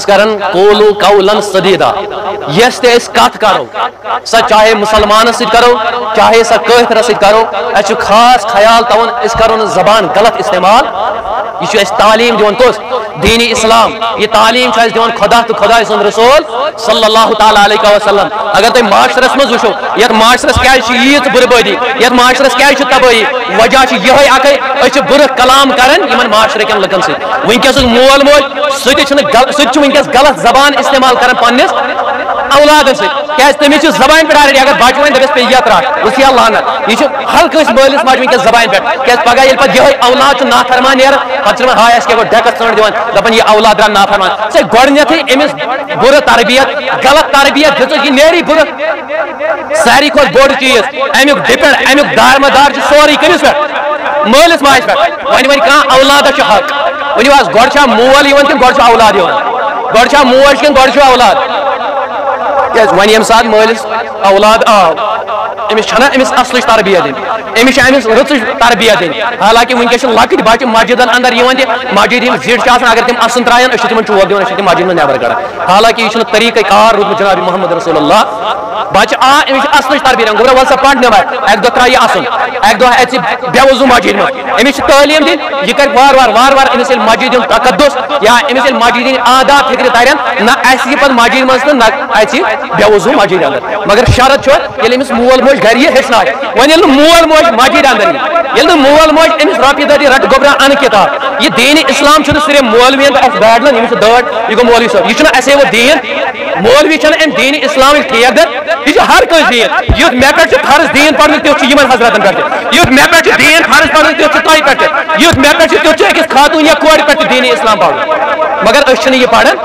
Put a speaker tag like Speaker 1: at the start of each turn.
Speaker 1: کرن قولو قولا سدیدا یس تے اس کت کرو سا چاہے مسلمان ست کرو چاہے سا کافر ست کرو اس خاص خیال تاون اس کرو زبان غلط استعمال یہ اس تعلیم دیون کس دین اسلام یہ تعلیم اس دیون خدا تو خدا سن رسول صلی اللہ تعالی علیہ وسلم اگر تم معاشرس مز وچھو یت معاشرس کیا یت بربادی یت معاشرس کیا تباہی وجہ یہ اکے اس بر کلام کرن یمن معاشرے کن لکن سی ونکس مول موج سچ ونکس غلط زبان استعمال کرن پنس اولادن سے کیا تمس زبان پہ آلریڈی اگر بچہ ون دپس پہ یہ تراٹ اس لانت یہ ہر کس مالس ماج ونکس زبان پہ کیا پگہ یل پہ یہ اولاد نافرمان نیران پتہ ہائے اس کے ڈیکس ژھنڈ دِوان دپان یہ اولاد درا نافرمان سے گۄڈنیتھٕے أمِس بُرٕ تربیت غلط تربیت دِژٕکھ یہ نیری بُرٕ ساروی کھۄتہٕ بوٚڑ چیٖز امیُک ڈِپینڈ امیُک دارمدار چھُ سورُے کٔمِس پٮ۪ٹھ مٲلِس ماجہِ پٮ۪ٹھ وۄنۍ کانٛہہ اولادس چھُ حق ؤنِو حظ گۄڈٕ چھا مول یِوان کِنہٕ گۄڈٕ چھُ اولاد یِوان گۄڈٕ چھا موج کِنہٕ گۄڈٕ چھُ اولاد کیٛازِ وۄنۍ ییٚمہِ ساتہٕ مٲلِس اولاد آو أمِس چھنا أمِس اصلٕچ تربیت دِنۍ أمِس چھِ أمِس رٕژٕچ تربیت دِنۍ حالانکہِ وٕنکٮ۪س چھِ لۄکٕٹۍ بچہِ مسجدن اندر یِوان تہِ مسجد یِم زِٹھۍ چھِ آسان اگر تِم اَسُن ترٛاین أسۍ چھِ تِمن چوب دِوان أسۍ چھِ تِم مسجد منٛز نٮ۪بر کڑان حالانکہِ یہِ چھُنہٕ طریٖقے کار روٗدمُت جناب محمد رسول اللہ بچہ آ أمِس چھِ اصلٕچ تربیت دِوان گوٚبرا وَل سا پرنہِ واتہِ اکہِ دۄہ ترٛاو یہِ اَسُن اکہِ دۄہ اَژِ بے وضوٗ مسجد منٛز أمِس چھِ تعلیٖم دِنۍ یہِ کرِ وارٕ أمِس ییٚلہِ مسجد ہُنٛد تقدُس یا أمِس ییٚلہِ مسجد ہٕنٛدۍ آداب فِکرِ ترن نہ اَسہِ یہِ پتہٕ مسجد منٛز تہٕ نہ اَژِ بے وضوٗ مسجد اندر مگر شرط چھُ ییٚلہِ أمِس مول موج گرِ یہِ ہیٚچھناوِ وۄنۍ ییٚلہِ نہٕ مول موج مسجد اندر ییٚلہِ نہٕ مول موج أمِس رۄپیہِ دہ رٹ گوٚبرا ان کِتاب یہِ دین اسلام چھُنہٕ صرف مولوین تہٕ اَسہِ بیڈلن ییٚمِس چھُ دٲڑ یہِ گوٚو مولوی صٲب یہِ چھُنہٕ اَسے وۄنۍ دین مولوی چھُنہٕ اَمہِ دین اسلامٕکۍ ٹھیکہٕ در یہِ چھُ ہر کٲنٛسہِ دین یُتھ مےٚ پٮ۪ٹھ چھُ فرض دین پرنُک تیُتھ چھُ یِمن حضرتن پٮ۪ٹھ تہِ یُتھ مےٚ پٮ۪ٹھ چھُ دین فرض پرنُک تیُتھ چھُ تۄہہِ پٮ۪ٹھ تہِ یُتھ مےٚ پٮ۪ٹھ چھُ تیُتھ چھُ أکِس خاتوٗن یا کورِ پٮ۪ٹھ تہِ دین اسلام پرُن مگر أسۍ چھِنہٕ یہِ پران